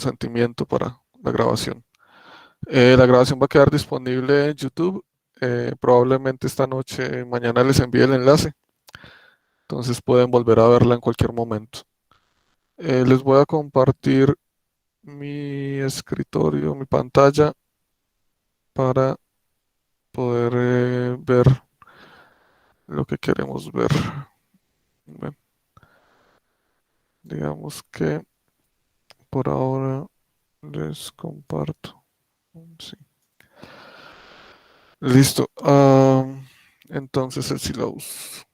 consentimiento para la grabación. La grabación va a quedar disponible en YouTube. Probablemente esta noche, mañana les envíe el enlace. Entonces pueden volver a verla en cualquier momento. Les voy a compartir mi escritorio, mi pantalla, para poder ver lo que queremos ver. Bueno, digamos que por ahora les comparto. Sí. Listo. Entonces el syllabus.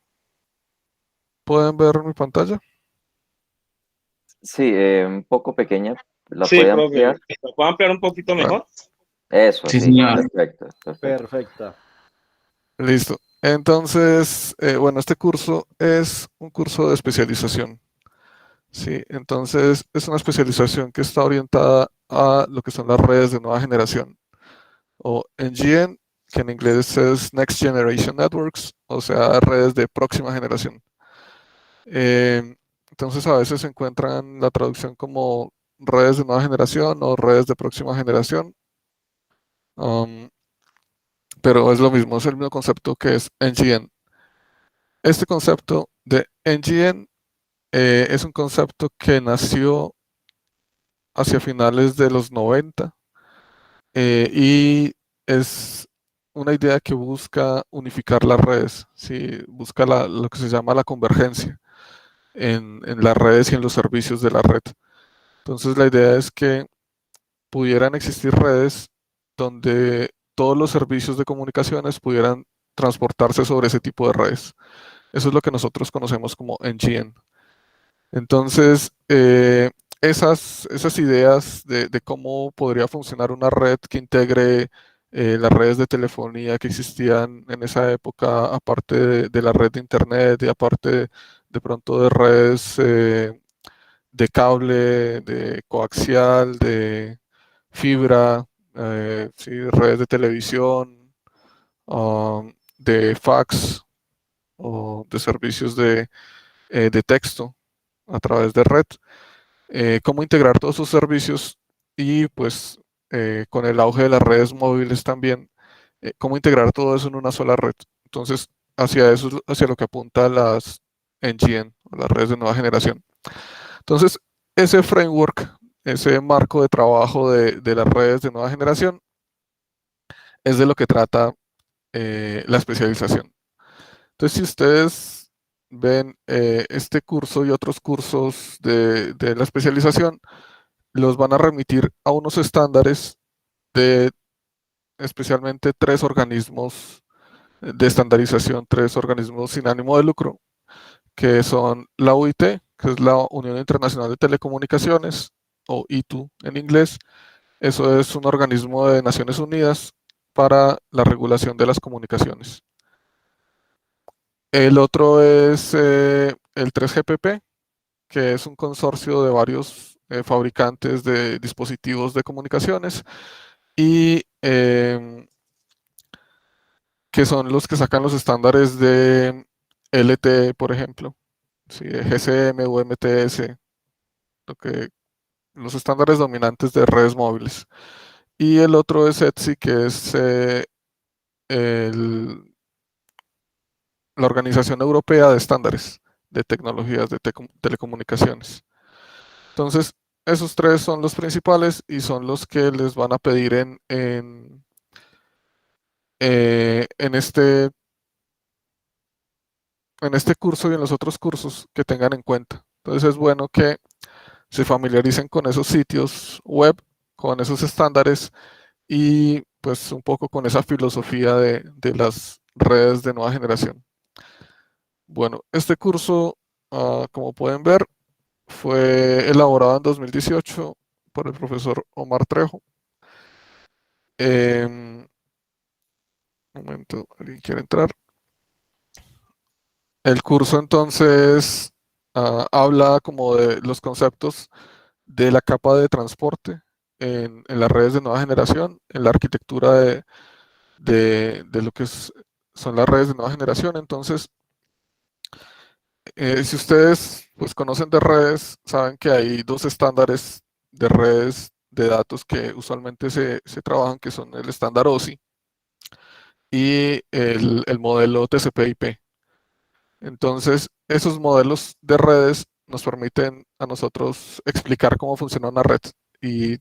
¿Pueden ver mi pantalla? Sí, un poco pequeña. ¿La Sí, puede profe. ampliar? ¿Lo puedo ampliar un poquito Vale, mejor? Eso, Sí, sí. señor. Perfecto, perfecto. Perfecta. listo. Entonces, bueno, este curso es un curso de especialización. Sí, entonces es una especialización que está orientada a lo que son las redes de nueva generación, o NGN, que en inglés es Next Generation Networks, o sea, redes de próxima generación. Eh, entonces a veces se encuentran la traducción como redes de nueva generación o redes de próxima generación, um, pero es lo mismo, es el mismo concepto que es NGN. Este concepto de NGN es un concepto que nació hacia finales de los 90, y es una idea que busca unificar las redes, ¿sí? Busca lo que se llama la convergencia en las redes y en los servicios de la red. Entonces la idea es que pudieran existir redes donde todos los servicios de comunicaciones pudieran transportarse sobre ese tipo de redes. Eso es lo que nosotros conocemos como NGN. Entonces, esas ideas de cómo podría funcionar una red que integre las redes de telefonía que existían en esa época, aparte de la red de internet y aparte de pronto de redes de cable, de coaxial, de fibra, sí, redes de televisión, de fax o de servicios de texto a través de red. Cómo integrar todos esos servicios y pues con el auge de las redes móviles también, cómo integrar todo eso en una sola red. Entonces, hacia eso es hacia lo que apunta las NGN, las redes de nueva generación. Entonces, ese framework, ese marco de trabajo de las redes de nueva generación es de lo que trata la especialización. Entonces, si ustedes ven este curso y otros cursos de la especialización, los van a remitir a unos estándares de especialmente tres organismos de estandarización, tres organismos sin ánimo de lucro, que son la UIT, que es la Unión Internacional de Telecomunicaciones, o ITU en inglés. Eso es un organismo de Naciones Unidas para la regulación de las comunicaciones. El otro es el 3GPP, que es un consorcio de varios fabricantes de dispositivos de comunicaciones y que son los que sacan los estándares de LTE, por ejemplo, ¿sí? De GSM o MTS, los estándares dominantes de redes móviles. Y el otro es ETSI, que es el- la Organización Europea de Estándares de Tecnologías de Telecomunicaciones. Entonces, esos tres son los principales y son los que les van a pedir en este curso y en los otros cursos que tengan en cuenta. Entonces es bueno que se familiaricen con esos sitios web, con esos estándares y pues un poco con esa filosofía de las redes de nueva generación. Bueno, este curso, como pueden ver, fue elaborado en 2018 por el profesor Omar Trejo. Un momento, ¿alguien quiere entrar? El curso entonces habla como de los conceptos de la capa de transporte en las redes de nueva generación, en la arquitectura de lo que son las redes de nueva generación. Entonces, si ustedes pues conocen de redes, saben que hay dos estándares de redes de datos que usualmente se trabajan, que son el estándar OSI y el modelo TCP/IP. Entonces, esos modelos de redes nos permiten a nosotros explicar cómo funciona una red y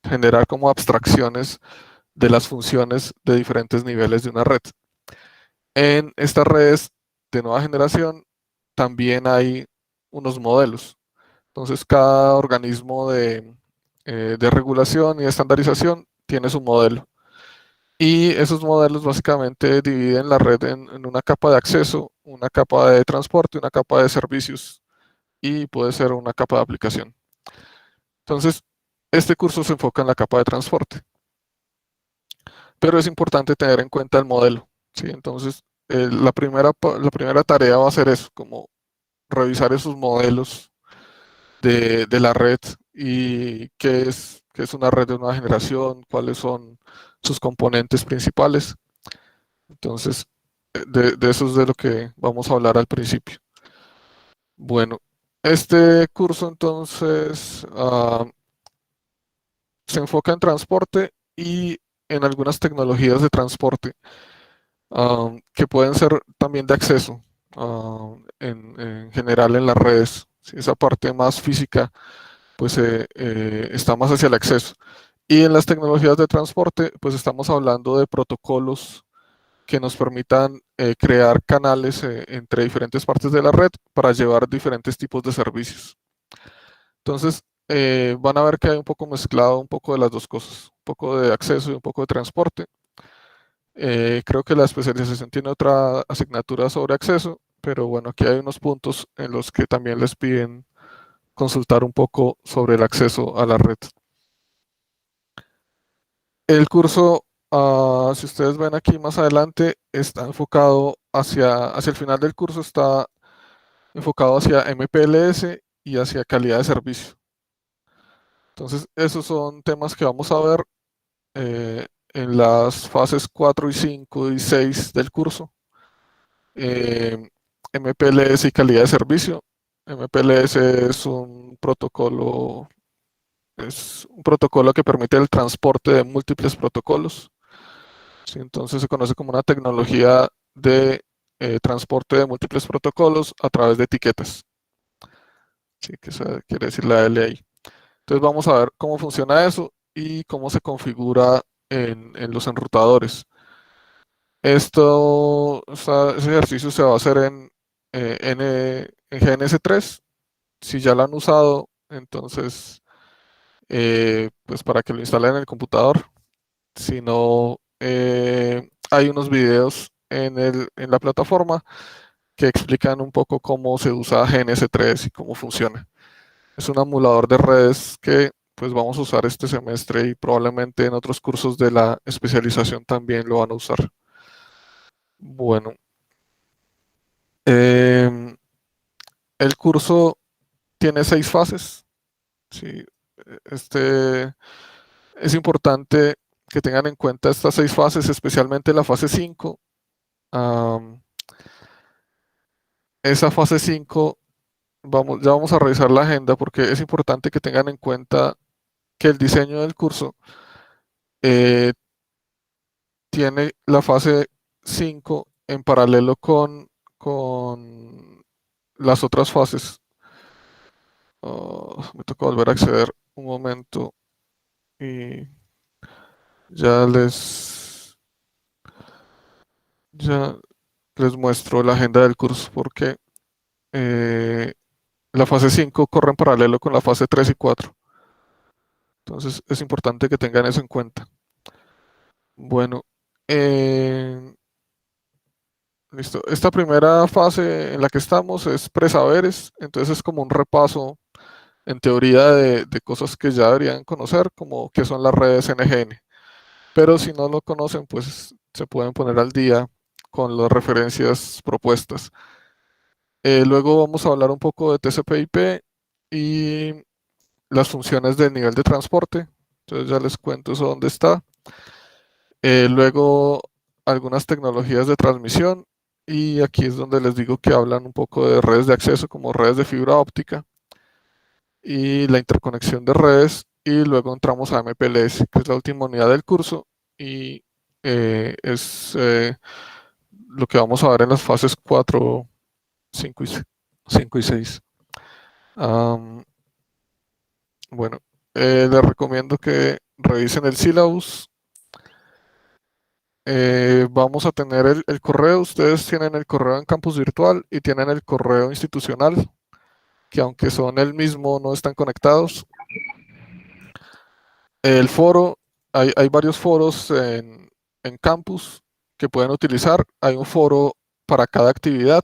generar como abstracciones de las funciones de diferentes niveles de una red. En estas redes de nueva generación también hay unos modelos. Entonces, cada organismo de regulación y de estandarización tiene su modelo. Y esos modelos básicamente dividen la red en una capa de acceso, una capa de transporte, una capa de servicios y puede ser una capa de aplicación. Entonces, este curso se enfoca en la capa de transporte, pero es importante tener en cuenta el modelo, ¿sí? Entonces, la primera tarea va a ser eso, como revisar esos modelos de la red y qué es una red de nueva generación, cuáles son sus componentes principales. Entonces, de eso es de lo que vamos a hablar al principio. Bueno, este curso entonces se enfoca en transporte y en algunas tecnologías de transporte que pueden ser también de acceso en general en las redes. Sí, esa parte más física pues está más hacia el acceso. Y en las tecnologías de transporte pues estamos hablando de protocolos que nos permitan crear canales entre diferentes partes de la red para llevar diferentes tipos de servicios. Entonces, van a ver que hay un poco mezclado un poco de las dos cosas, un poco de acceso y un poco de transporte. Creo que la especialización tiene otra asignatura sobre acceso, pero bueno, aquí hay unos puntos en los que también les piden consultar un poco sobre el acceso a la red. El curso, si ustedes ven aquí más adelante, está enfocado hacia el final del curso, está enfocado hacia MPLS y hacia calidad de servicio. Entonces, esos son temas que vamos a ver en las fases 4 y 5 y 6 del curso. Eh, MPLS y calidad de servicio. MPLS es un protocolo que permite el transporte de múltiples protocolos. ¿Sí? Entonces se conoce como una tecnología de transporte de múltiples protocolos a través de etiquetas. ¿Sí? Que eso quiere decir la L ahí. Entonces vamos a ver cómo funciona eso y cómo se configura en los enrutadores. Ese ejercicio se va a hacer en GNS3. Si ya lo han usado, entonces, pues para que lo instalen en el computador. Si no, hay unos videos en la plataforma que explican un poco cómo se usa GNS3 y cómo funciona. Es un emulador de redes que pues vamos a usar este semestre y probablemente en otros cursos de la especialización también lo van a usar. Bueno, em, el curso tiene 6 fases. Sí, este, es importante que tengan en cuenta estas 6 fases, especialmente la fase 5. Am, Esa fase 5 ya vamos a revisar la agenda porque es importante que tengan en cuenta que el diseño del curso eh, tiene la fase 5 en paralelo con las otras fases. Me toca volver a acceder un momento y ya ya les muestro la agenda del curso porque eh, la fase 5 corre en paralelo con la fase 3 y 4. Entonces es importante que tengan eso en cuenta. Bueno, eh, listo. Esta primera fase en la que estamos es presaberes, entonces es como un repaso en teoría de cosas que ya deberían conocer, como qué son las redes NGN. Pero si no lo conocen, pues se pueden poner al día con las referencias propuestas. Luego vamos a hablar un poco de TCP/IP y las funciones del nivel de transporte. Entonces ya les cuento eso dónde está. Luego algunas tecnologías de transmisión y aquí es donde les digo que hablan un poco de redes de acceso como redes de fibra óptica y la interconexión de redes y luego entramos a MPLS, que es la última unidad del curso y es lo que vamos a ver en las fases 4, 5 y, 5 y 6. Bueno, les recomiendo que revisen el syllabus. Vamos a tener el correo. Ustedes tienen el correo en campus virtual y tienen el correo institucional, que aunque son el mismo, no están conectados. El foro, hay varios foros en campus que pueden utilizar. Hay un foro para cada actividad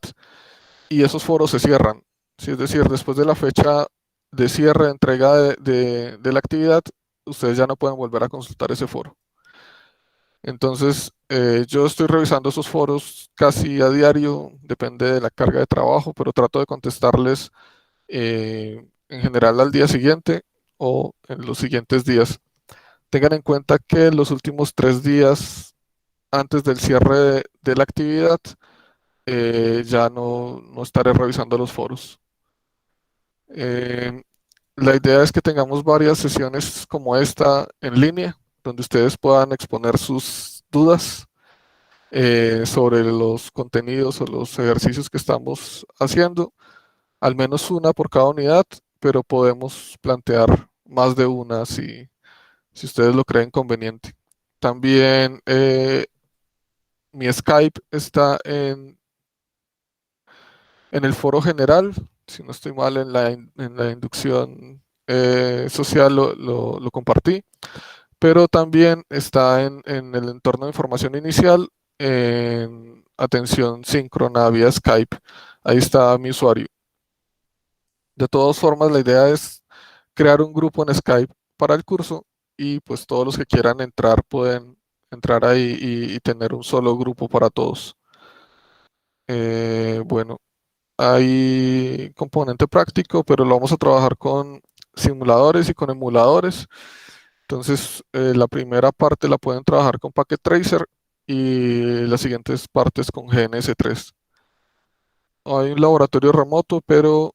y esos foros se cierran. Sí, es decir, después de la fecha de cierre de entrega de la actividad, ustedes ya no pueden volver a consultar ese foro. Entonces, yo estoy revisando esos foros casi a diario, depende de la carga de trabajo, pero trato de contestarles en general al día siguiente o en los siguientes días. Tengan en cuenta que los últimos 3 días antes del cierre de la actividad, ya no estaré revisando los foros. Eh, la idea es que tengamos varias sesiones como esta en línea, donde ustedes puedan exponer sus dudas sobre los contenidos o los ejercicios que estamos haciendo, al menos una por cada unidad, pero podemos plantear más de una si ustedes lo creen conveniente. También mi Skype está en el foro general, si no estoy mal en la inducción social lo compartí, pero también está en el entorno de información inicial en atención síncrona vía Skype. Ahí está mi usuario. De todas formas, la idea es crear un grupo en Skype para el curso y pues todos los que quieran entrar pueden entrar ahí y tener un solo grupo para todos. Bueno, hay componente práctico, pero lo vamos a trabajar con simuladores y con emuladores. Entonces, la primera parte la pueden trabajar con Packet Tracer y las siguientes partes con GNS3. Hay un laboratorio remoto, pero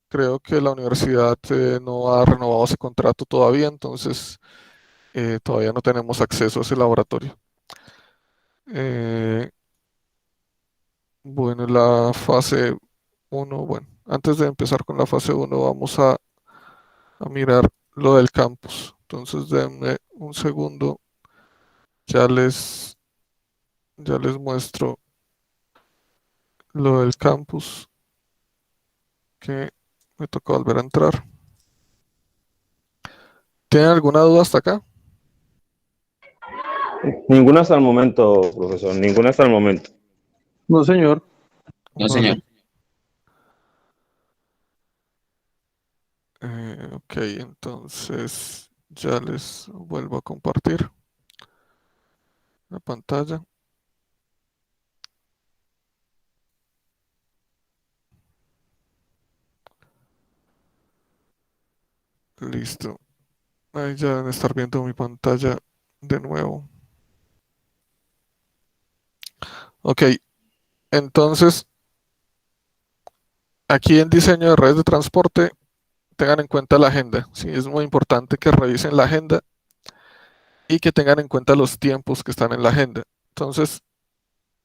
creo que la universidad no ha renovado ese contrato todavía, entonces todavía no tenemos acceso a ese laboratorio. Eh, bueno, la fase uno, bueno, antes de empezar con la fase uno vamos a mirar lo del campus. Entonces, denme un segundo, ya les, ya les muestro lo del campus que me toca volver a entrar. ¿Tienen alguna duda hasta acá? Ninguna hasta el momento, profesor, ninguna hasta el momento. No, señor. No, Vale. señor. Ok, entonces ya les vuelvo a compartir la pantalla. Listo. Ahí ya deben estar viendo mi pantalla de nuevo. Ok, entonces aquí en diseño de redes de transporte, tengan en cuenta la agenda. Sí, es muy importante que revisen la agenda y que tengan en cuenta los tiempos que están en la agenda. Entonces,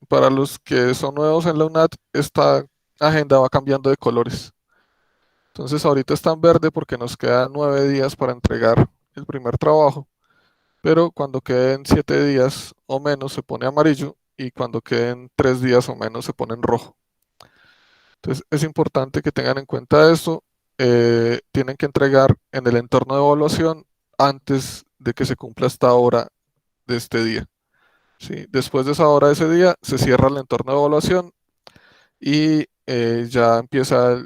para los que son nuevos en la UNAT, esta agenda va cambiando de colores. Entonces, ahorita está en verde porque nos quedan 9 días para entregar el primer trabajo, pero cuando queden 7 días o menos se pone amarillo y cuando queden 3 días o menos se pone en rojo. Entonces, es importante que tengan en cuenta eso. Tienen que entregar en el entorno de evaluación antes de que se cumpla esta hora de este día. ¿Sí? Después de esa hora de ese día, se cierra el entorno de evaluación y ya empieza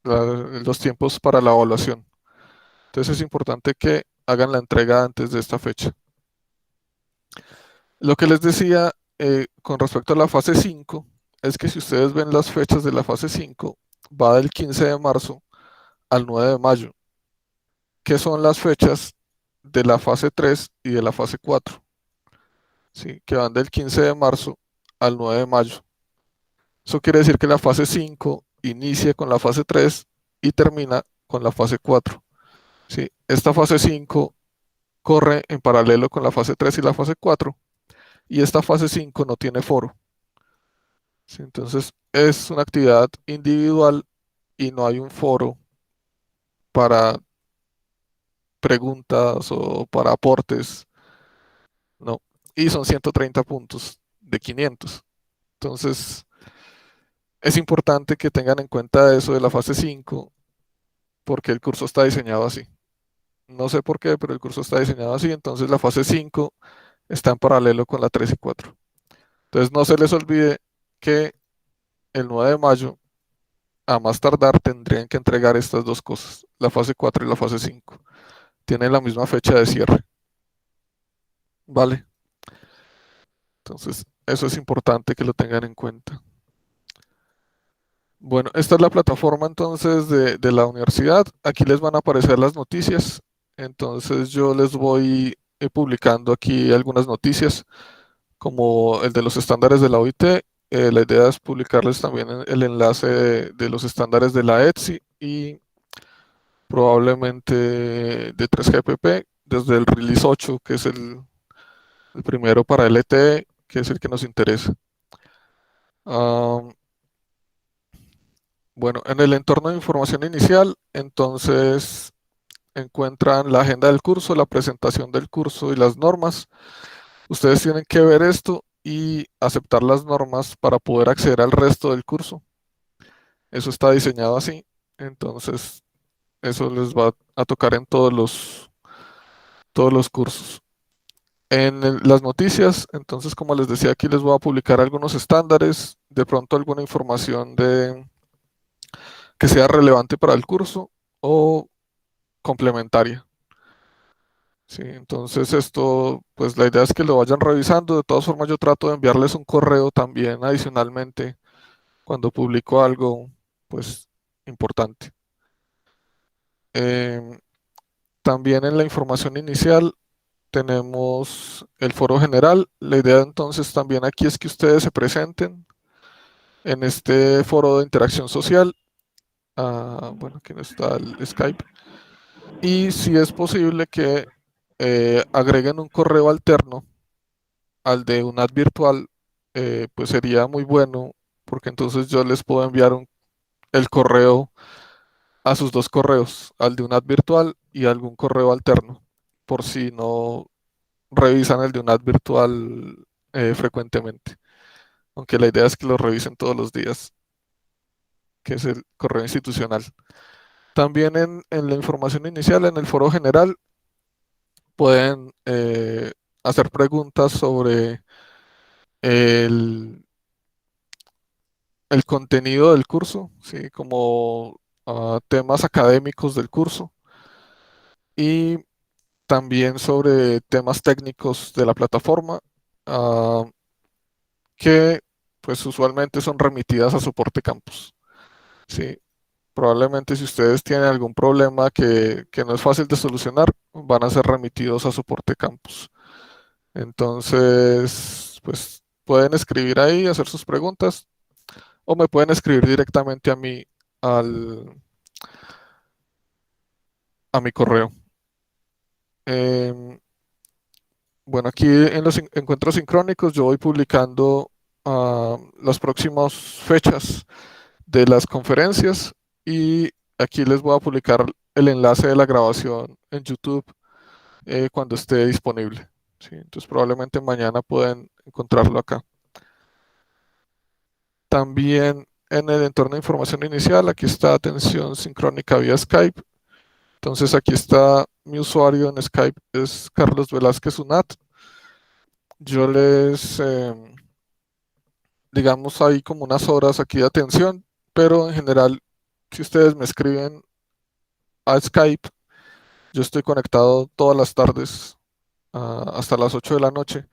los tiempos para la evaluación. Entonces es importante que hagan la entrega antes de esta fecha. Lo que les decía con respecto a la fase 5 es que si ustedes ven las fechas de la fase 5, va del 15 de marzo al 9 de mayo, que son las fechas de la fase 3 y de la fase 4, ¿sí? Que van del 15 de marzo al 9 de mayo. Eso quiere decir que la fase 5 inicia con la fase 3 y termina con la fase 4. ¿sí? Esta fase 5 corre en paralelo con la fase 3 y la fase 4 y esta fase 5 no tiene foro, ¿sí? Entonces es una actividad individual y no hay un foro para preguntas o para aportes, no. Y son 130 puntos de 500. Entonces es importante que tengan en cuenta eso de la fase 5 porque el curso está diseñado así. No sé por qué, pero el curso está diseñado así. Entonces la fase 5 está en paralelo con la 3 y 4. Entonces no se les olvide que el 9 de mayo, a más tardar, tendrían que entregar estas dos cosas, la fase 4 y la fase 5. Tienen la misma fecha de cierre. ¿Vale? Entonces eso es importante que lo tengan en cuenta. Bueno, esta es la plataforma entonces de la universidad. Aquí les van a aparecer las noticias. Entonces yo les voy publicando aquí algunas noticias, como el de los estándares de la OIT. La idea es publicarles también el enlace de los estándares de la ETSI y probablemente de 3GPP desde el release 8, que es el primero para LTE, que es el que nos interesa. Bueno, en el entorno de información inicial, entonces encuentran la agenda del curso, la presentación del curso y las normas. Ustedes tienen que ver esto y aceptar las normas para poder acceder al resto del curso. Eso está diseñado así. Entonces, eso les va a tocar en todos los cursos. En las noticias, entonces, como les decía, aquí les voy a publicar algunos estándares, de pronto alguna información que sea relevante para el curso o complementaria. Sí, entonces esto, pues la idea es que lo vayan revisando. De todas formas, yo trato de enviarles un correo también adicionalmente cuando publico algo, pues importante. Em, También en la información inicial tenemos el foro general. La idea entonces también aquí es que ustedes se presenten en este foro de interacción social. Bueno, aquí no está el Skype. Y si es posible que agreguen un correo alterno al de un ad virtual, pues sería muy bueno, porque entonces yo les puedo enviar el correo a sus dos correos, al de un ad virtual y algún correo alterno, por si no revisan el de un ad virtual frecuentemente. Aunque la idea es que lo revisen todos los días, que es el correo institucional. También en la información inicial, en el foro general, pueden hacer preguntas sobre el, el contenido del curso, ¿sí? Como temas académicos del curso y también sobre temas técnicos de la plataforma ah, que pues usualmente son remitidas a soporte campus, ¿sí? Probablemente si ustedes tienen algún problema que no es fácil de solucionar, van a ser remitidos a soporte campus. Entonces, pues pueden escribir ahí, hacer sus preguntas o me pueden escribir directamente a mí al, a mi correo. Em, bueno, aquí en los encuentros sincrónicos yo voy publicando las próximas fechas de las conferencias y aquí les voy a publicar el enlace de la grabación en YouTube cuando esté disponible. ¿Sí? Entonces probablemente mañana pueden encontrarlo acá. También en el entorno de información inicial, aquí está atención sincrónica vía Skype. Entonces aquí está mi usuario en Skype, es Carlos Velázquez Unat. Yo digamos, hay como unas horas aquí de atención, pero en general, si ustedes me escriben a Skype, yo estoy conectado todas las tardes hasta las 8 de la noche.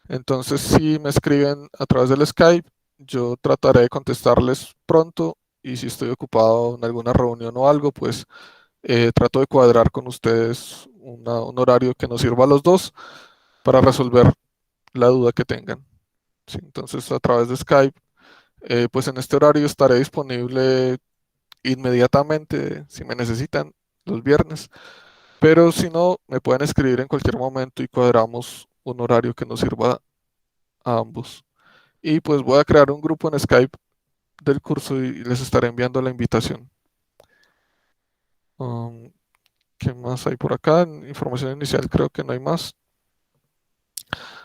Entonces, si me escriben a través del Skype, yo trataré de contestarles pronto y si estoy ocupado en alguna reunión o algo, pues trato de cuadrar con ustedes un horario que nos sirva a los dos para resolver la duda que tengan. ¿Sí? Entonces, a través de Skype, pues en este horario estaré disponible inmediatamente si me necesitan los viernes Pero si no, me pueden escribir en cualquier momento y cuadramos un horario que nos sirva a ambos. Y pues voy a crear un grupo en Skype del curso y les estaré enviando la invitación. Um, ¿Qué más hay por acá? Información inicial creo que no hay más.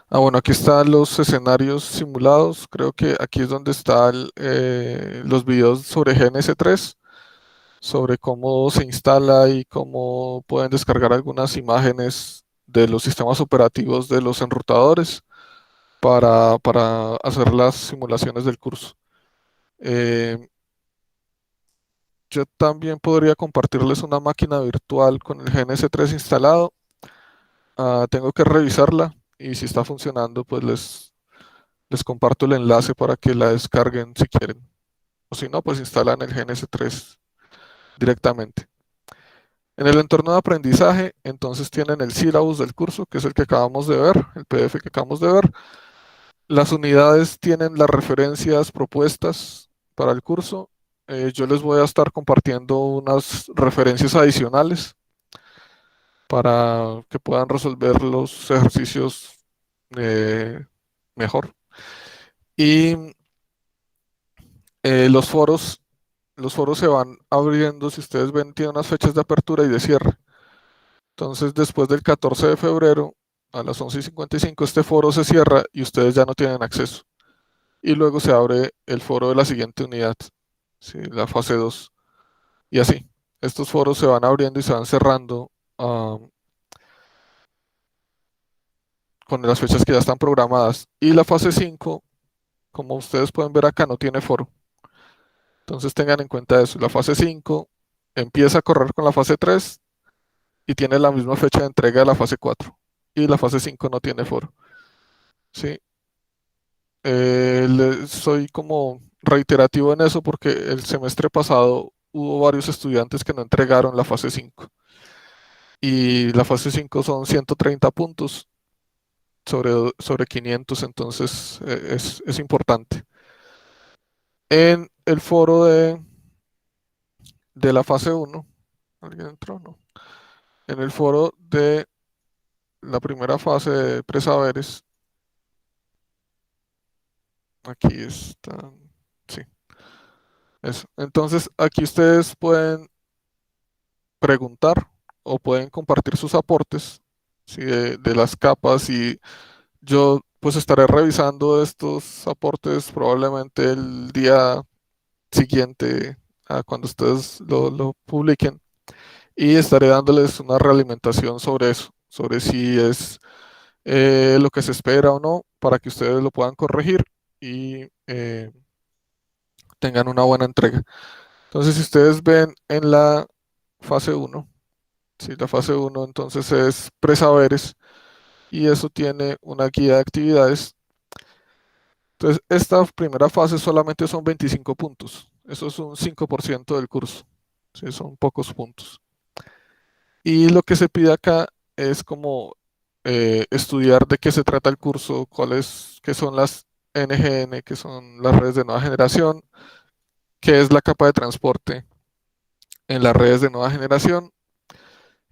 Bueno, aquí están los escenarios simulados. Creo que aquí es donde están los videos sobre GNS3, sobre cómo se instala y cómo pueden descargar algunas imágenes de los sistemas operativos de los enrutadores para hacer las simulaciones del curso. Eh, yo también podría compartirles una máquina virtual con el GNS3 instalado. Tengo que revisarla y si está funcionando, pues les comparto el enlace para que la descarguen si quieren. O si no, pues instalan el GNS3 directamente. En el entorno de aprendizaje, entonces tienen el syllabus del curso, que es el que acabamos de ver, el PDF que acabamos de ver. Las unidades tienen las referencias propuestas para el curso. Yo les voy a estar compartiendo unas referencias adicionales para que puedan resolver los ejercicios mejor. Y los foros se van abriendo, si ustedes ven, tiene unas fechas de apertura y de cierre. Entonces, después del 14 de febrero, a las 11:55, este foro se cierra y ustedes ya no tienen acceso. Y luego se abre el foro de la siguiente unidad, ¿sí? La fase 2. Y así, estos foros se van abriendo y se van cerrando con las fechas que ya están programadas. Y la fase 5, como ustedes pueden ver acá, no tiene foro. Entonces tengan en cuenta eso. La fase 5 empieza a correr con la fase 3 y tiene la misma fecha de entrega de la fase 4. Y la fase 5 no tiene foro. ¿Sí? Soy como reiterativo en eso porque el semestre pasado hubo varios estudiantes que no entregaron la fase 5. Y la fase 5 son 130 puntos sobre 500, entonces es importante. En el foro de la fase 1, ¿alguien entró? No. En el foro de la primera fase de presaberes, aquí está, sí, eso. Entonces, aquí ustedes pueden preguntar o pueden compartir sus aportes, ¿sí? de las capas y yo pues estaré revisando estos aportes probablemente el día siguiente a cuando ustedes lo publiquen y estaré dándoles una realimentación sobre eso, sobre si es lo que se espera o no, para que ustedes lo puedan corregir y tengan una buena entrega. Entonces, si ustedes ven en la fase 1, si la fase 1 entonces es presaberes y eso tiene una guía de actividades. Entonces, esta primera fase solamente son 25 puntos. Eso es un 5% del curso. Sí, son pocos puntos. Y lo que se pide acá es como estudiar de qué se trata el curso, qué son las NGN, que son las redes de nueva generación, qué es la capa de transporte en las redes de nueva generación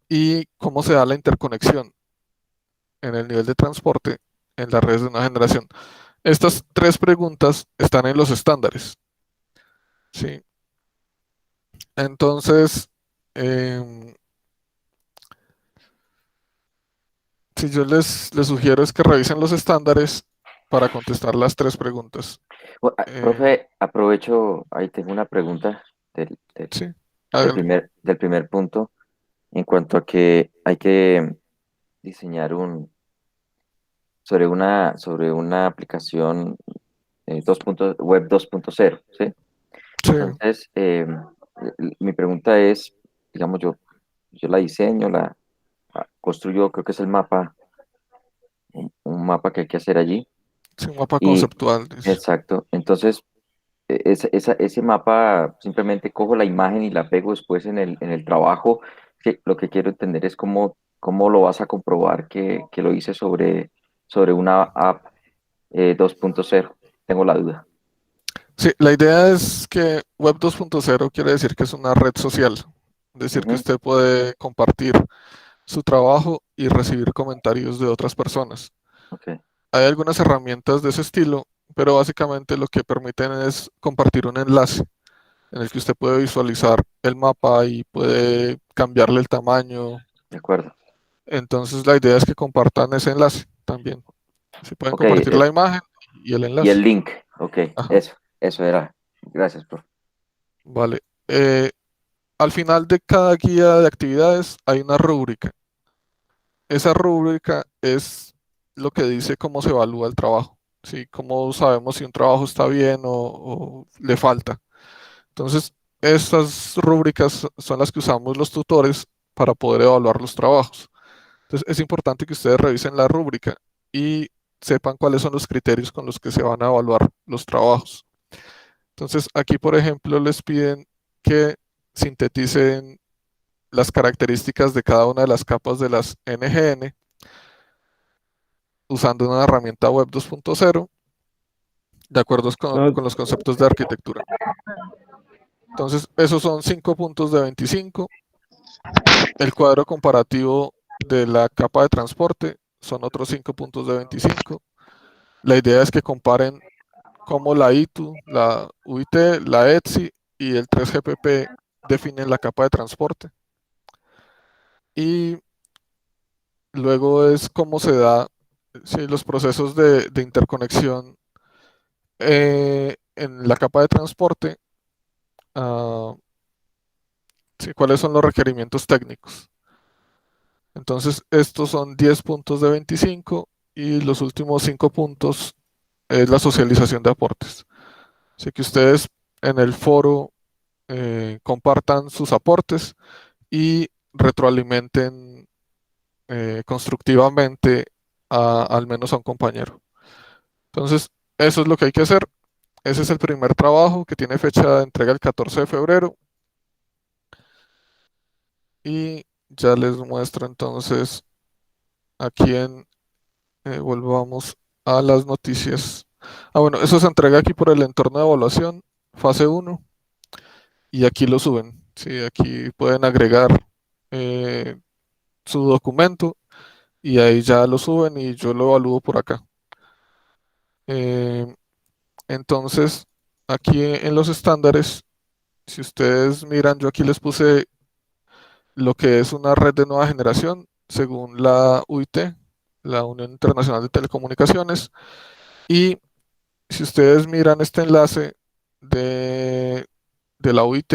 y cómo se da la interconexión en el nivel de transporte en las redes de nueva generación. Estas tres preguntas están en los estándares, ¿sí? Entonces, em, si yo les sugiero es que revisen los estándares para contestar las tres preguntas. Profe, aprovecho, ahí tengo una pregunta del, del- Sí, del hágale. primer punto en cuanto a que hay que diseñar sobre una aplicación 2.0, ¿sí? Sí, Entonces, mi pregunta es, digamos, yo la diseño, construyo, creo que es el mapa, un mapa que hay que hacer allí. sí, un mapa Y, conceptual, dice. exacto, entonces, ese mapa simplemente cojo la imagen y la pego después en el trabajo. Que lo que quiero entender es cómo lo vas a comprobar que lo hice sobre una app 2.0. Tengo la duda. Sí, la idea es que Web 2.0 quiere decir que es una red social, es decir, que Ujú. usted puede compartir su trabajo y recibir comentarios de otras personas. Ok, Hay algunas herramientas de ese estilo, pero básicamente lo que permiten es compartir un enlace en el que usted puede visualizar el mapa y puede cambiarle el tamaño. de acuerdo. Entonces la idea es que compartan ese enlace también. Si pueden Ok, compartir la imagen y el y el enlace. link. Ok, Ajá, eso era. Gracias, profe. vale. Al final de cada guía de actividades hay una rúbrica. Esa rúbrica es lo que dice cómo se evalúa el trabajo, ¿sí? Cómo sabemos si un trabajo está bien o le falta. Entonces, estas rúbricas son las que usamos los tutores para poder evaluar los trabajos. Entonces, es importante que ustedes revisen la rúbrica y sepan cuáles son los criterios con los que se van a evaluar los trabajos. Entonces, aquí, por ejemplo, les piden que sinteticen las características de cada una de las capas de las NGN usando una herramienta web 2.0 de acuerdo No, con los conceptos de arquitectura. Entonces, esos son 5 puntos de 25. El cuadro comparativo de la capa de transporte son otros 5 puntos de 25. La idea es que comparen cómo la ITU, la UIT, la ETSI y el 3GPP definen la capa de transporte. Y luego es cómo se da sí, los procesos de interconexión en la capa de transporte. ah, sí, cuáles son los requerimientos técnicos. Entonces, estos son 10 puntos de 25 y los últimos 5 puntos es la socialización de aportes. Así que ustedes en el foro compartan sus aportes y retroalimenten constructivamente al menos a un compañero. Entonces, eso es lo que hay que hacer. Ese es el primer trabajo que tiene fecha de entrega el 14 de febrero. Y ya les muestro entonces aquí volvamos a las noticias. Bueno, eso se entrega aquí por el entorno de evaluación, fase uno y aquí lo suben. Sí, aquí pueden agregar eh, su documento y ahí ya lo suben y yo lo evalúo por acá. Eh, entonces, aquí en los estándares, si ustedes miran, yo aquí les puse lo que es una red de nueva generación según la UIT, la Unión Internacional de Telecomunicaciones, y si ustedes miran este enlace de, de la UIT,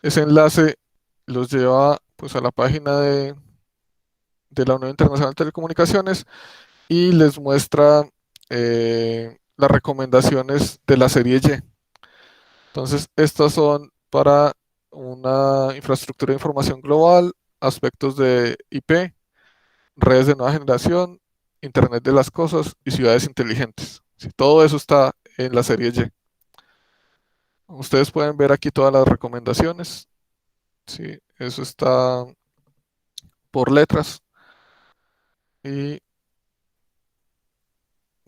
ese enlace los lleva pues a la página de la Unión Internacional de Telecomunicaciones y les muestra las recomendaciones de la serie Y. Entonces, estas son para una infraestructura de información global, aspectos de IP, redes de nueva generación, Internet de las cosas y ciudades inteligentes. Sí, todo eso está en la serie Y. Ustedes pueden ver aquí todas las recomendaciones. Sí, eso está por letras y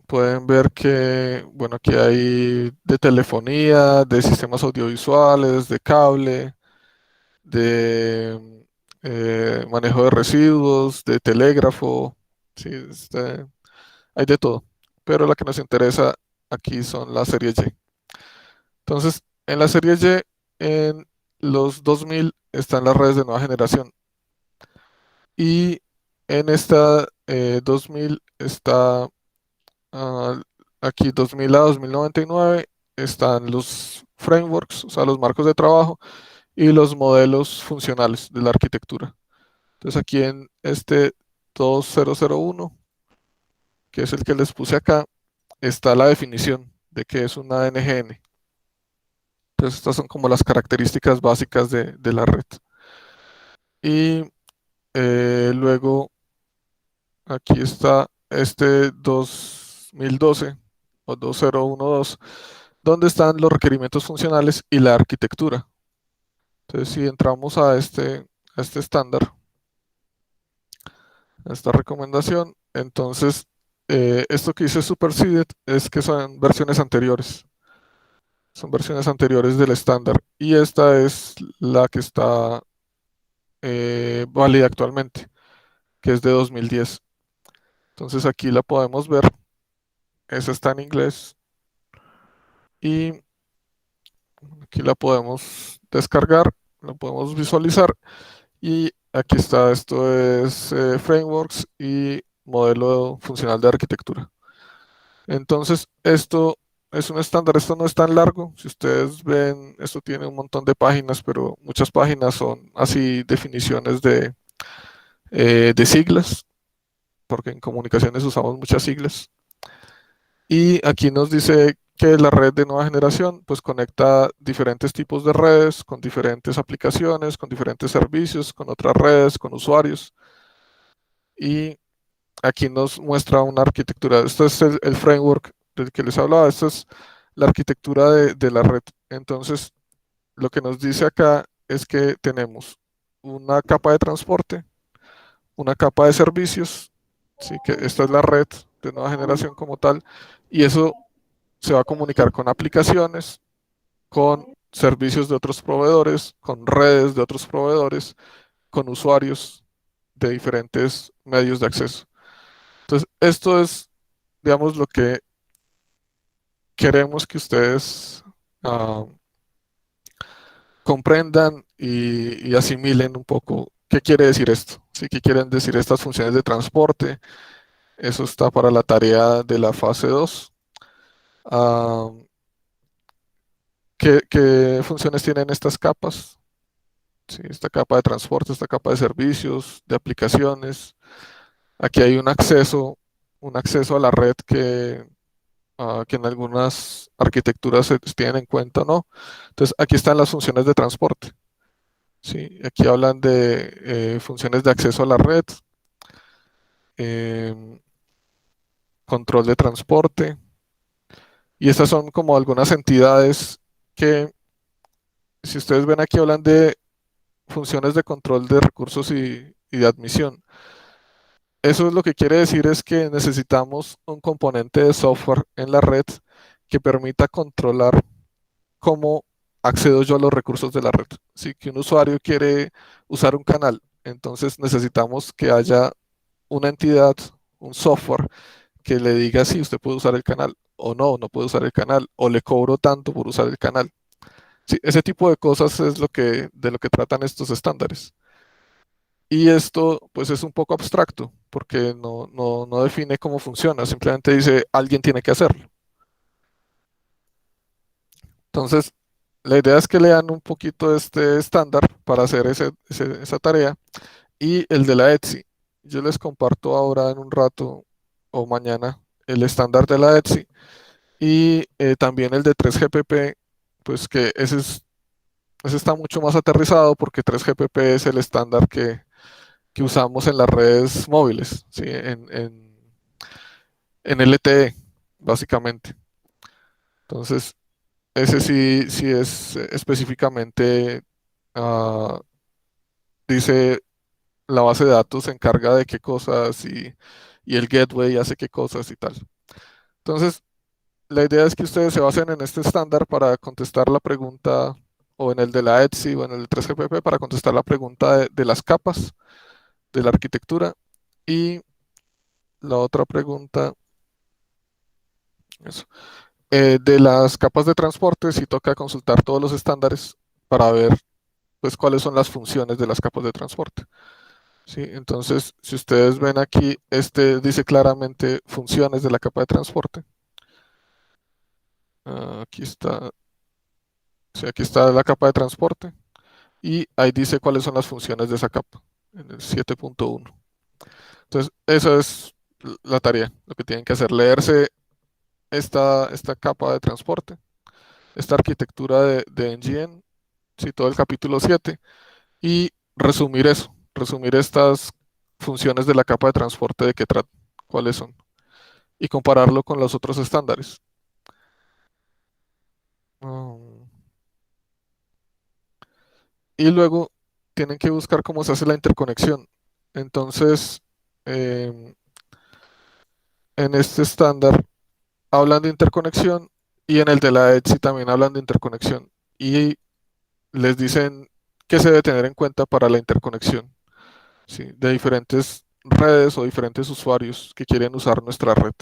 pueden ver que, bueno, aquí hay de telefonía, de sistemas audiovisuales, de cable, de manejo de residuos, de telégrafo, sí, hay de todo. Pero la que nos interesa aquí son la serie Y. Entonces, en la serie Y, en los 2000 están las redes de nueva generación. Y en esta 2000 está aquí 2000 a 2099 están los frameworks, o sea, los marcos de trabajo y los modelos funcionales de la arquitectura. Entonces aquí en este 2001, que es el que les puse acá, está la definición de qué es una NGN. Entonces estas son como las características básicas de la red. Y luego aquí está este 2012 o 2012, donde están los requerimientos funcionales y la arquitectura. Entonces, si entramos a este estándar, a esta recomendación, entonces esto que dice Superseded es que son versiones anteriores del estándar. Y esta es la que está válida actualmente, que es de 2010. Entonces aquí la podemos ver, esa está en inglés y aquí la podemos descargar, la podemos visualizar y aquí está, esto es frameworks y modelo funcional de arquitectura. Entonces esto es un estándar, esto no es tan largo, si ustedes ven, esto tiene un montón de páginas, pero muchas páginas son así definiciones de siglas, porque en comunicaciones usamos muchas siglas. Y aquí nos dice que la red de nueva generación pues conecta diferentes tipos de redes con diferentes aplicaciones, con diferentes servicios, con otras redes, con usuarios. Y aquí nos muestra una arquitectura. Este es el framework del que les hablaba. Esta es la arquitectura de la red. Entonces, lo que nos dice acá es que tenemos una capa de transporte, una capa de servicios, ¿sí? Que esta es la red de nueva generación como tal, y eso se va a comunicar con aplicaciones, con servicios de otros proveedores, con redes de otros proveedores, con usuarios de diferentes medios de acceso. Entonces, esto es, digamos, lo que queremos que ustedes ah, comprendan y asimilen un poco qué quiere decir esto. ¿Sí? ¿Qué quieren decir estas funciones de transporte? Eso está para la tarea de la fase 2. Ah, ¿qué funciones tienen estas capas? Sí, esta capa de transporte, esta capa de servicios, de aplicaciones. Aquí hay un acceso a la red que en algunas arquitecturas se tienen en cuenta, ¿no? Entonces, aquí están las funciones de transporte. Sí, aquí hablan de funciones de acceso a la red, em, control de transporte, y estas son como algunas entidades que, si ustedes ven aquí, hablan de funciones de control de recursos y de admisión. Eso es lo que quiere decir es que necesitamos un componente de software en la red que permita controlar cómo accedo yo a los recursos de la red. Si que un usuario quiere usar un canal, entonces necesitamos que haya una entidad, un software que le diga si usted puede usar el canal o no, no puede usar el canal, o le cobro tanto por usar el canal. Sí, ese tipo de cosas es de lo que tratan estos estándares. Y esto pues es un poco abstracto porque no define cómo funciona, simplemente dice alguien tiene que hacerlo. Entonces, la idea es que lean un poquito este estándar para hacer esa tarea y el de la ETSI. Yo les comparto ahora en un rato o mañana el estándar de la ETSI y también el de 3GPP, pues que ese está mucho más aterrizado porque 3GPP es el estándar que usamos en las redes móviles, ¿sí? En LTE, básicamente. Entonces, ese sí es específicamente, ah, dice la base de datos se encarga de qué cosas y el gateway hace qué cosas y tal. Entonces, la idea es que ustedes se basen en este estándar para contestar la pregunta, o en el de la ETSI o en el de 3GPP para contestar la pregunta de las capas de la arquitectura. Y la otra pregunta, eso, de las capas de transporte, si toca consultar todos los estándares para ver pues cuáles son las funciones de las capas de transporte. ¿Sí? Entonces, si ustedes ven aquí, este dice claramente funciones de la capa de transporte. Aquí está, sí, aquí está la capa de transporte y ahí dice cuáles son las funciones de esa capa en el 7.1. Entonces, esa es la tarea, lo que tienen que hacer, leerse esta capa de transporte, esta arquitectura de NGN, sí, todo el capítulo 7 y resumir eso, resumir estas funciones de la capa de transporte de qué tratan, cuáles son, y compararlo con los otros estándares. Mm, Y luego tienen que buscar cómo se hace la interconexión. Entonces, em, en este estándar hablan de interconexión y en el de la ETSI también hablan de interconexión. Y les dicen que se debe tener en cuenta para la interconexión, ¿sí? De diferentes redes o diferentes usuarios que quieren usar nuestra red.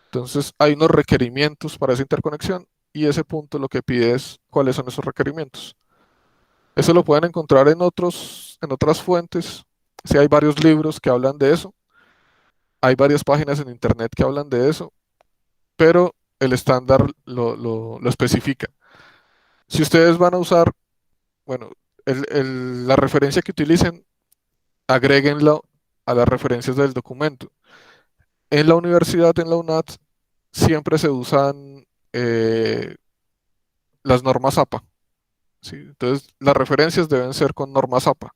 Entonces, hay unos requerimientos para esa interconexión y ese punto lo que pide es cuáles son esos requerimientos. Eso lo pueden encontrar en otras fuentes. Sí, hay varios libros que hablan de eso, hay varias páginas en internet que hablan de eso, pero el estándar lo especifica. Si ustedes van a usar, bueno, la referencia que utilicen, agréguenlo a las referencias del documento. En la universidad, en la UNAT, siempre se usan las normas APA, ¿sí? Entonces, las referencias deben ser con normas APA.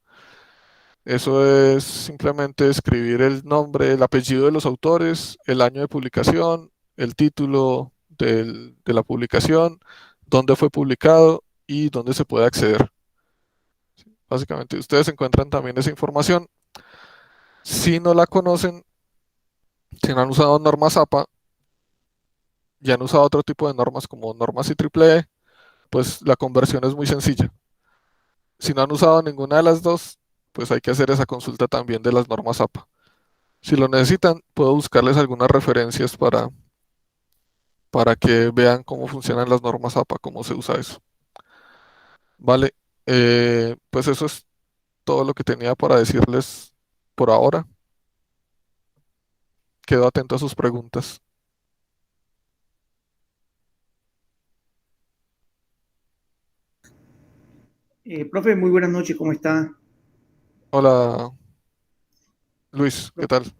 Eso es simplemente escribir el nombre, el apellido de los autores, el año de publicación, el título de la publicación, dónde fue publicado y dónde se puede acceder. Básicamente, ustedes encuentran también esa información. Si no la conocen, si no han usado normas APA y han usado otro tipo de normas como normas IEEE, pues la conversión es muy sencilla. Si no han usado ninguna de las dos, pues hay que hacer esa consulta también de las normas APA. Si lo necesitan, puedo buscarles algunas referencias para que vean cómo funcionan las normas APA, cómo se usa eso. Vale, pues eso es todo lo que tenía para decirles por ahora. Quedo atento a sus preguntas. Profe, muy buenas noches, ¿cómo está? Hola, Luis, ¿qué tal?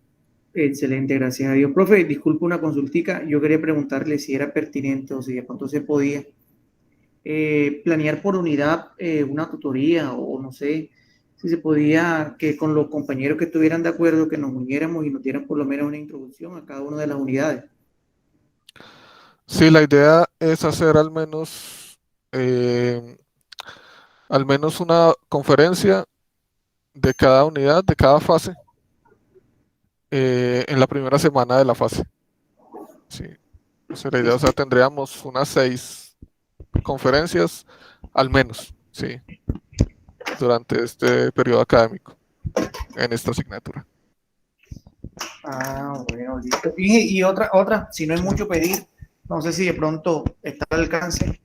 Excelente, gracias a Dios. Profe, disculpe una consultica. Yo quería preguntarle si era pertinente o si de pronto se podía planear por unidad una tutoría o no sé si se podía que con los compañeros que estuvieran de acuerdo que nos uniéramos y nos dieran por lo menos una introducción a cada una de las unidades. Sí, la idea es hacer al menos una conferencia de cada unidad, de cada fase, en la primera semana de la fase. Sí, esa es la idea. O sea, tendríamos unas 6 conferencias al menos, sí, durante este periodo académico, en esta asignatura. Ah, bueno, listo. Y otra, si no es mucho pedir, no sé si de pronto está al alcance.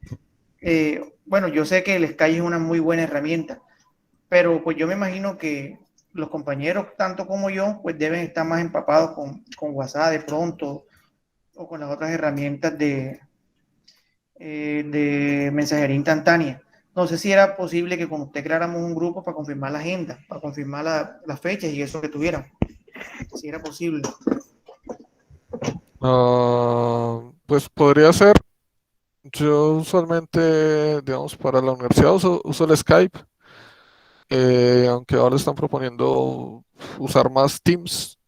Bueno, yo sé que el Sky es una muy buena herramienta, pero pues yo me imagino que los compañeros, tanto como yo, pues deben estar más empapados con WhatsApp de pronto o con las otras herramientas de mensajería instantánea. No sé si era posible que con usted creáramos un grupo para confirmar la agenda, para confirmar las fechas y eso que tuvieran. Si era posible. Pues podría ser. Yo usualmente, digamos, para la universidad uso el Skype, aunque ahora están proponiendo usar más Teams.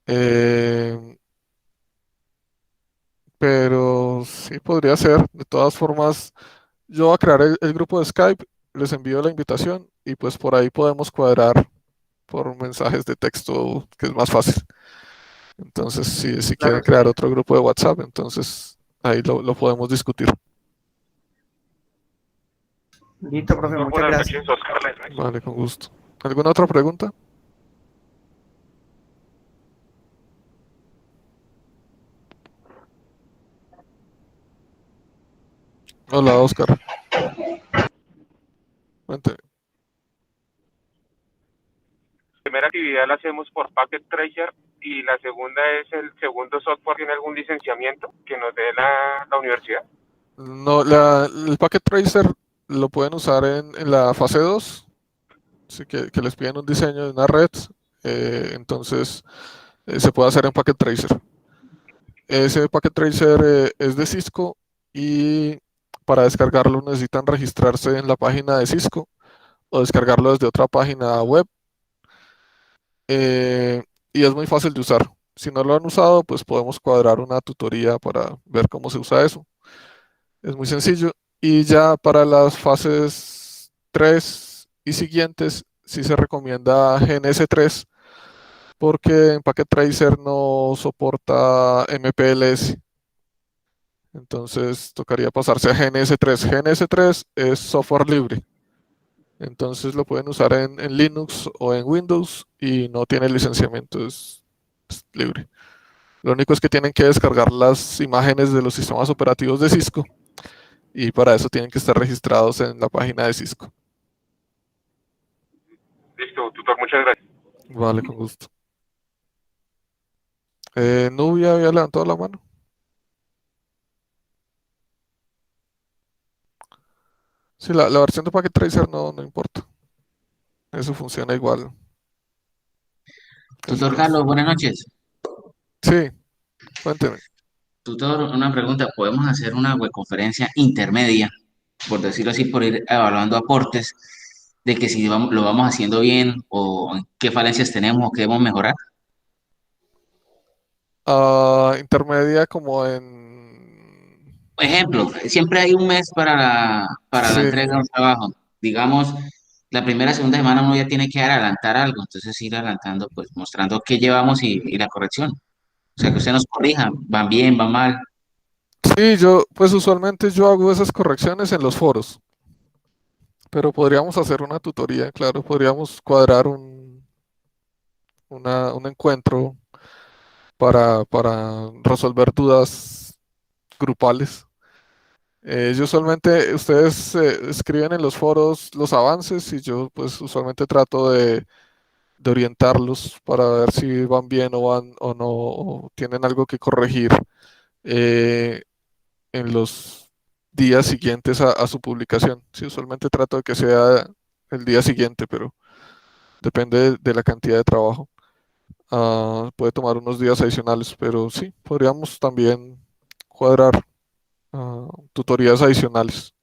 eh, pero sí podría ser. De todas formas, yo voy a crear el grupo de Skype, les envío la invitación y pues por ahí podemos cuadrar por mensajes de texto, que es más fácil. Entonces, si quieren Claro, crear otro grupo de WhatsApp, entonces ahí lo podemos discutir. listo, profe, Muy muchas buenas gracias. noches, Oscar. Vale, con gusto. ¿Alguna otra pregunta? Hola, Oscar. Cuénteme. La primera actividad la hacemos por Packet Tracer y la segunda es el segundo software. ¿Tiene algún licenciamiento que nos dé la universidad? No, el Packet Tracer lo pueden usar en la fase 2, así que les piden un diseño de una red, entonces se puede hacer en Packet Tracer. Ese Packet Tracer es de Cisco y para descargarlo necesitan registrarse en la página de Cisco o descargarlo desde otra página web, y es muy fácil de usar. Si no lo han usado, pues podemos cuadrar una tutoría para ver cómo se usa eso. Es muy sencillo. Y ya para las fases 3 y siguientes, sí se recomienda GNS3 porque en Packet Tracer no soporta MPLS. Entonces tocaría pasarse a GNS3. GNS3 es software libre. Entonces lo pueden usar en Linux o en Windows y no tiene licenciamiento, es libre. Lo único es que tienen que descargar las imágenes de los sistemas operativos de Cisco y para eso tienen que estar registrados en la página de Cisco. Listo, tutor, muchas gracias. Vale, con gusto. Nubia había levantado la mano. Sí, la versión de Packet Tracer no importa. Eso funciona igual. Tutor Carlos, buenas noches. Sí, cuénteme. Tutor, una pregunta, ¿podemos hacer una webconferencia intermedia, por decirlo así, por ir evaluando aportes de que si lo vamos haciendo bien o en qué falencias tenemos o qué debemos mejorar? Intermedia como en... Ejemplo, siempre hay un mes para la Sí, entrega de un trabajo. Digamos, la primera, segunda semana uno ya tiene que adelantar algo, entonces ir adelantando, pues mostrando qué llevamos y la corrección. O sea, que usted nos corrija, van bien, van mal. sí, pues usualmente yo hago esas correcciones en los foros, pero podríamos hacer una tutoría, claro, podríamos cuadrar un encuentro para resolver dudas grupales. Yo usualmente, ustedes escriben en los foros los avances y yo pues usualmente trato de orientarlos para ver si van bien o van o no, o tienen algo que corregir eh, en los días siguientes a su publicación. Sí, usualmente trato de que sea el día siguiente, pero depende de la cantidad de trabajo. Puede tomar unos días adicionales, pero sí, podríamos también cuadrar tutorías adicionales.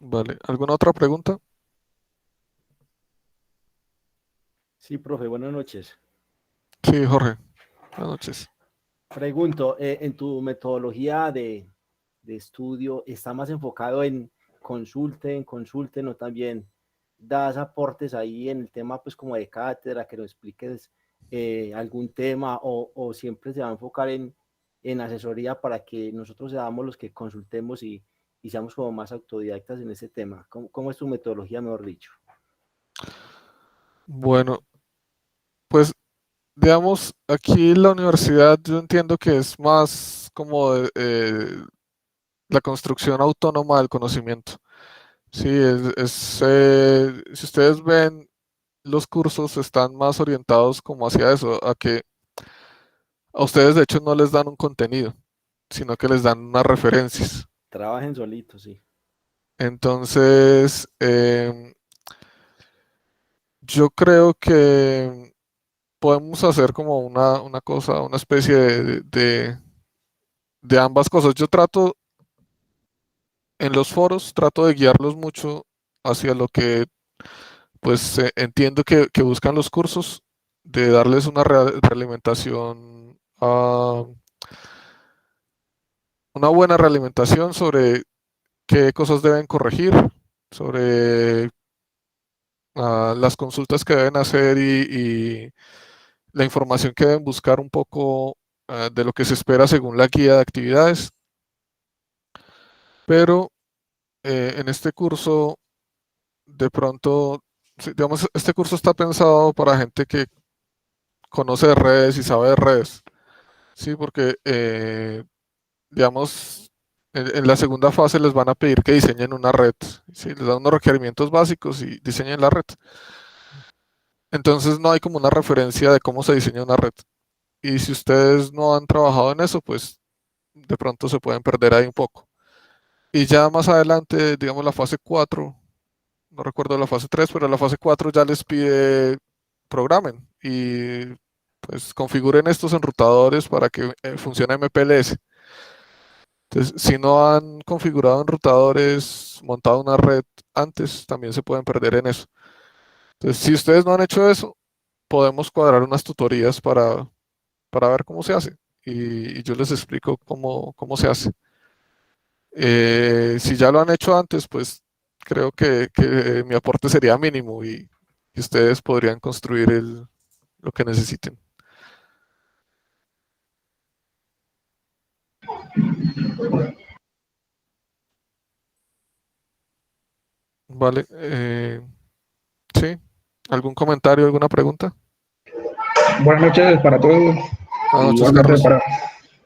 Vale, ¿alguna otra pregunta? Sí, profe, buenas noches. Sí, Jorge, buenas noches. Pregunto, en tu metodología de estudio, ¿está más enfocado en consulten o también das aportes ahí en el tema, pues como de cátedra, que nos expliques algún tema o siempre se va a enfocar en asesoría para que nosotros seamos los que consultemos y seamos como más autodidactas en ese tema? ¿Cómo es tu metodología, mejor dicho? Bueno, pues digamos, aquí en la universidad yo entiendo que es más como la construcción autónoma del conocimiento. Sí, si ustedes ven, los cursos están más orientados como hacia eso, a que a ustedes de hecho no les dan un contenido, sino que les dan unas referencias. Trabajen solitos, sí. Entonces, yo creo que podemos hacer como una cosa, una especie de ambas cosas. Yo trato, en los foros, trato de guiarlos mucho hacia lo que, pues, entiendo que buscan los cursos, de darles una realimentación, una buena realimentación sobre qué cosas deben corregir, sobre las consultas que deben hacer y la información que deben buscar un poco de lo que se espera según la guía de actividades. Pero en este curso, de pronto, sí, digamos, este curso está pensado para gente que conoce de redes y sabe de redes, ¿sí? Porque, digamos, en la segunda fase les van a pedir que diseñen una red, ¿sí? Les dan unos requerimientos básicos y diseñen la red. Entonces no hay como una referencia de cómo se diseña una red. Y si ustedes no han trabajado en eso, pues de pronto se pueden perder ahí un poco. Y ya más adelante, digamos la fase 4, no recuerdo la fase 3, pero la fase 4 ya les pide programen y pues configuren estos enrutadores para que funcione MPLS. Entonces, si no han configurado enrutadores, montado una red antes, también se pueden perder en eso. Entonces, si ustedes no han hecho eso, podemos cuadrar unas tutorías para ver cómo se hace y yo les explico cómo se hace. Si ya lo han hecho antes, pues creo que mi aporte sería mínimo y ustedes podrían construir lo que necesiten. Vale. Sí. ¿Algún comentario, alguna pregunta? Buenas noches para todos, Buenas noches, igualmente Carlos.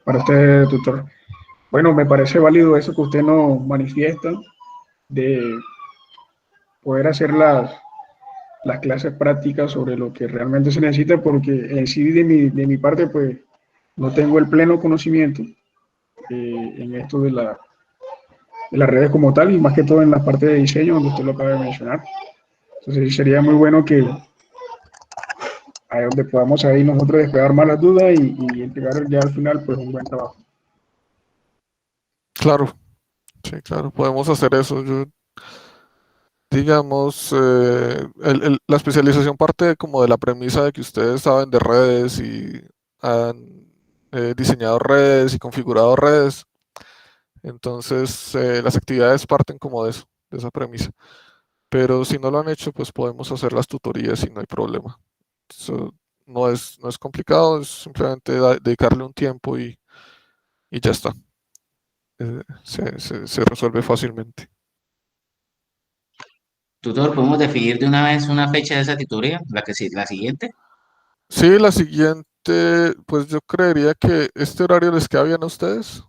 para usted, tutor. Bueno, me parece válido eso que usted nos manifiesta de poder hacer las clases prácticas sobre lo que realmente se necesita, porque en sí de mi parte, pues no tengo el pleno conocimiento en esto de las redes como tal, y más que todo en la parte de diseño, donde usted lo acaba de mencionar. Entonces sí sería muy bueno que ahí donde podamos ahí nosotros despegar más las dudas y entregar ya al final pues un buen trabajo. Claro, sí, claro, podemos hacer eso. Yo, digamos, la especialización parte como de la premisa de que ustedes saben de redes y han diseñado redes y configurado redes. Entonces, las actividades parten como de eso, de esa premisa. Pero si no lo han hecho, pues podemos hacer las tutorías y no hay problema. Eso no es complicado, es simplemente dedicarle un tiempo y ya está. Se resuelve fácilmente. Tutor, ¿podemos definir de una vez una fecha de esa tutoría? La siguiente. Sí, la siguiente, pues yo creería que este horario les queda bien a ustedes.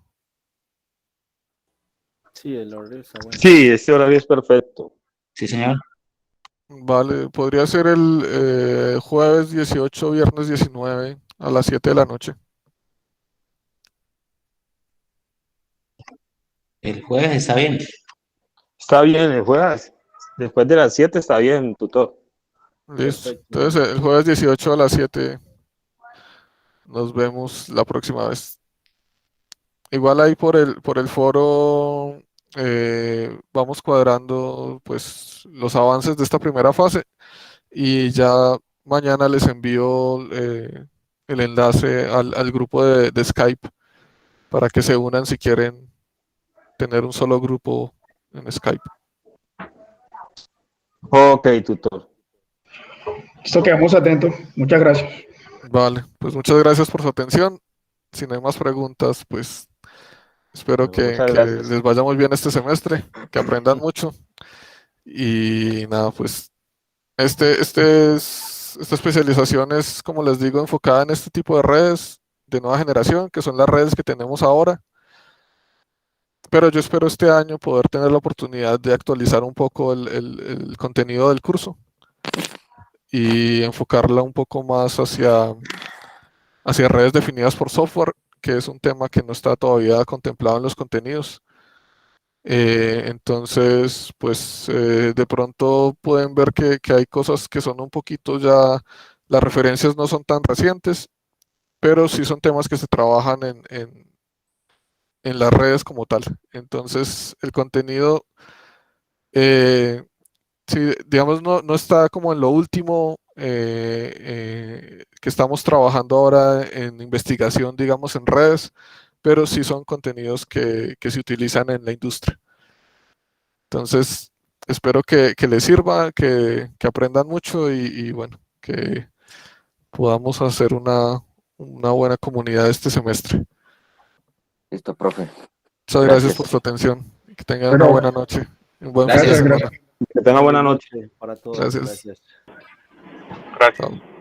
Sí, el orden está bueno. Sí, este horario es perfecto. Sí, señor. Vale, podría ser el jueves 18, viernes 19 a las 7 de la noche. El jueves está bien. Está bien, el jueves. Después de las 7 está bien, tutor. Listo. Perfecto. Entonces, el jueves 18 a las 7 nos vemos la próxima vez. Igual ahí por el foro vamos cuadrando pues los avances de esta primera fase y ya mañana les envío el enlace al grupo de Skype para que se unan si quieren tener un solo grupo en Skype. Ok, tutor. Esto quedamos atentos. Muchas gracias. Vale, pues muchas gracias por su atención. Si no hay más preguntas, pues espero Bueno, muchas que gracias. les vaya muy bien este semestre, que aprendan mucho. Y nada, pues esta especialización es, como les digo, enfocada en este tipo de redes de nueva generación, que son las redes que tenemos ahora. Pero yo espero este año poder tener la oportunidad de actualizar un poco el contenido del curso y enfocarla un poco más hacia redes definidas por software, que es un tema que no está todavía contemplado en los contenidos. Entonces, pues de pronto pueden ver que hay cosas que son un poquito ya, las referencias no son tan recientes, pero sí son temas que se trabajan en las redes como tal. Entonces, el contenido, eh, sí, digamos, no está como en lo último que estamos trabajando ahora en investigación, digamos, en redes, pero sí son contenidos que se utilizan en la industria. Entonces, espero que les sirva, que aprendan mucho y bueno, que podamos hacer una buena comunidad este semestre. Listo, profe. Muchas gracias por Gracias. su atención. Que tengan una Bueno, buena noche, un buen fin de Gracias. gracias, semana. gracias. Que tenga buena noche. Igualmente para todos. Gracias. Gracias. Gracias. Chao.